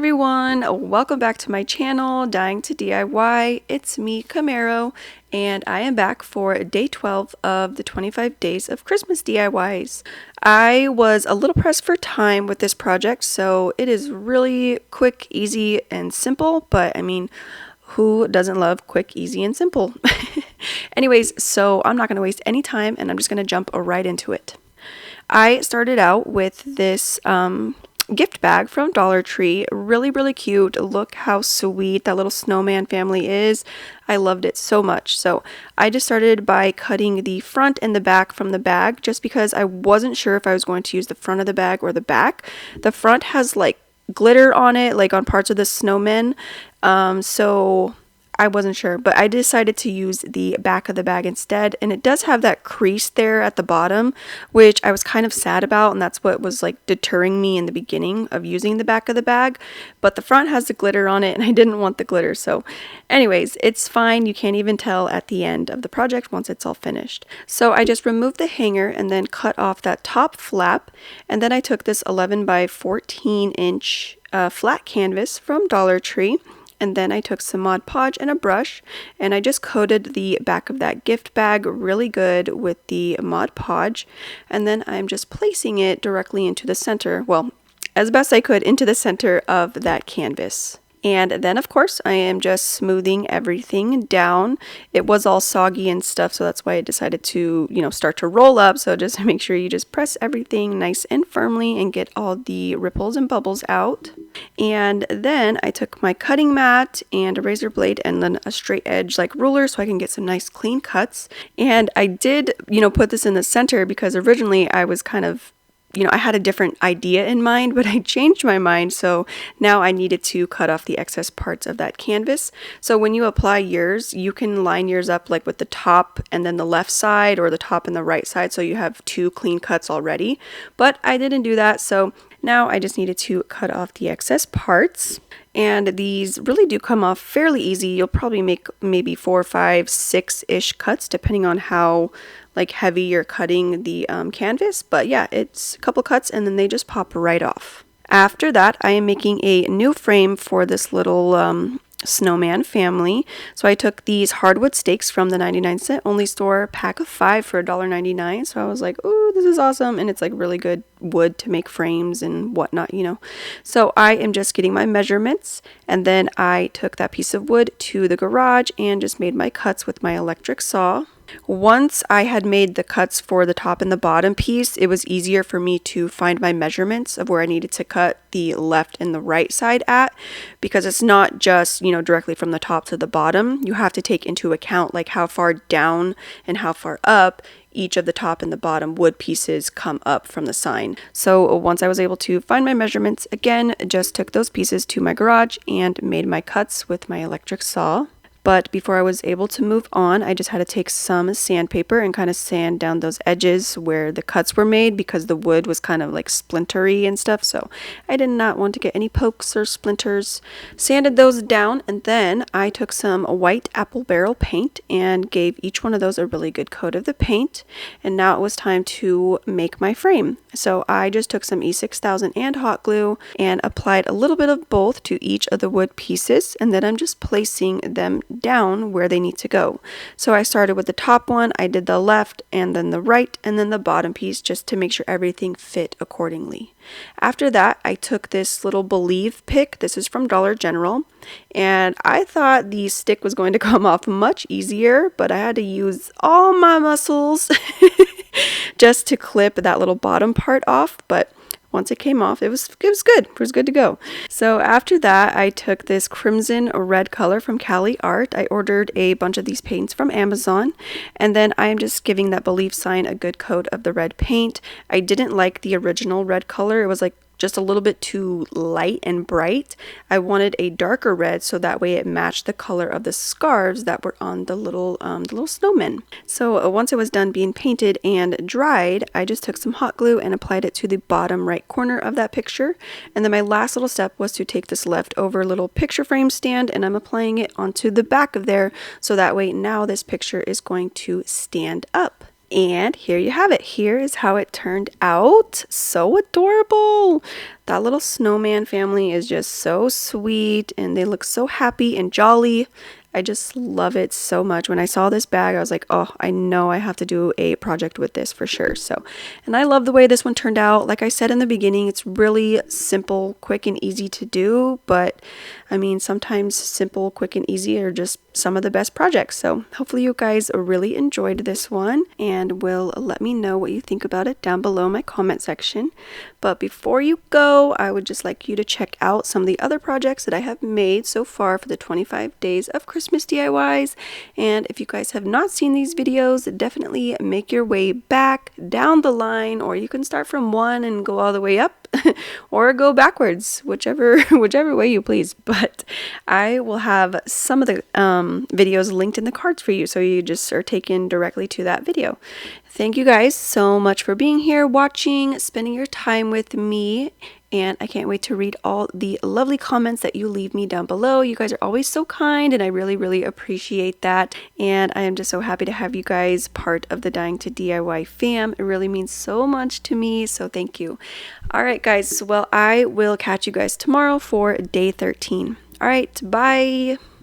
everyone, welcome back to my channel, Dying to DIY. It's me, Camaro, and I am back for day 12 of the 25 days of Christmas DIYs. I was a little pressed for time with this project, so it is really quick, easy, and simple, but I mean, who doesn't love quick, easy, and simple? Anyways, so I'm not going to waste any time, and I'm just going to jump right into it. I started out with this gift bag from Dollar Tree. Really cute. Look how sweet that little snowman family is. I loved it so much. So I just started by cutting the front and the back from the bag just because I wasn't sure if I was going to use the front of the bag or the back. The front has like glitter on it, like on parts of the snowman. So I wasn't sure, but I decided to use the back of the bag instead, and it does have that crease there at the bottom, which I was kind of sad about, and that's what was like deterring me in the beginning of using the back of the bag. But the front has the glitter on it, and I didn't want the glitter, so anyways, it's fine. You can't even tell at the end of the project once it's all finished. So I just removed the hanger and then cut off that top flap, and then I took this 11 by 14 inch flat canvas from Dollar Tree. And then I took some Mod Podge and a brush, and I just coated the back of that gift bag really good with the Mod Podge. And then I'm just placing it directly into the center, well, as best I could, into the center of that canvas. And then, of course, I am just smoothing everything down. It was all soggy and stuff, so that's why I decided to, start to roll up. So just make sure you just press everything nice and firmly and get all the ripples and bubbles out. And then I took my cutting mat and a razor blade and then a straight edge like ruler so I can get some nice clean cuts. And I did, put this in the center because originally I was kind of I had a different idea in mind, but I changed my mind, so now I needed to cut off the excess parts of that canvas. So when you apply yours, you can line yours up like with the top and then the left side, or the top and the right side, so you have two clean cuts already. But I didn't do that, so now I just needed to cut off the excess parts. And these really do come off fairly easy. You'll probably make maybe 4, 5, 6-ish cuts depending on how like heavy you're cutting the canvas. But yeah, it's a couple cuts and then they just pop right off. After that, I am making a new frame for this little snowman family. So I took these hardwood stakes from the 99-cent only store, pack of 5 for $1.99. So I was like, ooh, this is awesome. And it's like really good wood to make frames and whatnot, So I am just getting my measurements, and then I took that piece of wood to the garage and just made my cuts with my electric saw. Once I had made the cuts for the top and the bottom piece, it was easier for me to find my measurements of where I needed to cut the left and the right side at, because it's not just, directly from the top to the bottom. You have to take into account like how far down and how far up each of the top and the bottom wood pieces come up from the sign. So once I was able to find my measurements, again, just took those pieces to my garage and made my cuts with my electric saw. But before I was able to move on, I just had to take some sandpaper and kind of sand down those edges where the cuts were made, because the wood was kind of like splintery and stuff. So I did not want to get any pokes or splinters. Sanded those down, and then I took some white apple barrel paint and gave each one of those a really good coat of the paint. And now it was time to make my frame. So I just took some E6000 and hot glue and applied a little bit of both to each of the wood pieces, and then I'm just placing them down where they need to go. So I started with the top one, I did the left and then the right and then the bottom piece, just to make sure everything fit accordingly. After that, I took this little Believe pick. This is from Dollar General, and I thought the stick was going to come off much easier, but I had to use all my muscles just to clip that little bottom part off. But once it came off, it was good. It was good to go. So after that, I took this crimson red color from Cali Art. I ordered a bunch of these paints from Amazon, and then I am just giving that Believe sign a good coat of the red paint. I didn't like the original red color. It was like just a little bit too light and bright. I wanted a darker red so that way it matched the color of the scarves that were on the little snowmen. So once it was done being painted and dried, I just took some hot glue and applied it to the bottom right corner of that picture. And then my last little step was to take this leftover little picture frame stand, and I'm applying it onto the back of there, so that way now this picture is going to stand up. And here you have it. Here is how it turned out. So adorable. That little snowman family is just so sweet and they look so happy and jolly. I just love it so much. When I saw this bag, I was like, oh, I know I have to do a project with this for sure. So, and I love the way this one turned out. Like I said in the beginning, it's really simple, quick, and easy to do. But I mean, sometimes simple, quick, and easy are just some of the best projects. So hopefully you guys really enjoyed this one and will let me know what you think about it down below in my comment section. But before you go, I would just like you to check out some of the other projects that I have made so far for the 25 days of Christmas DIYs. And if you guys have not seen these videos, definitely make your way back down the line, or you can start from one and go all the way up or go backwards, whichever way you please. But I will have some of the videos linked in the cards for you, so you just are taken directly to that video. Thank you guys so much for being here, watching, spending your time with me, and I can't wait to read all the lovely comments that you leave me down below. You guys are always so kind, and I really appreciate that. And I am just so happy to have you guys part of the Dying to DIY fam. It really means so much to me, so thank you. All right, guys. Well, I will catch you guys tomorrow for day 13. All right, bye.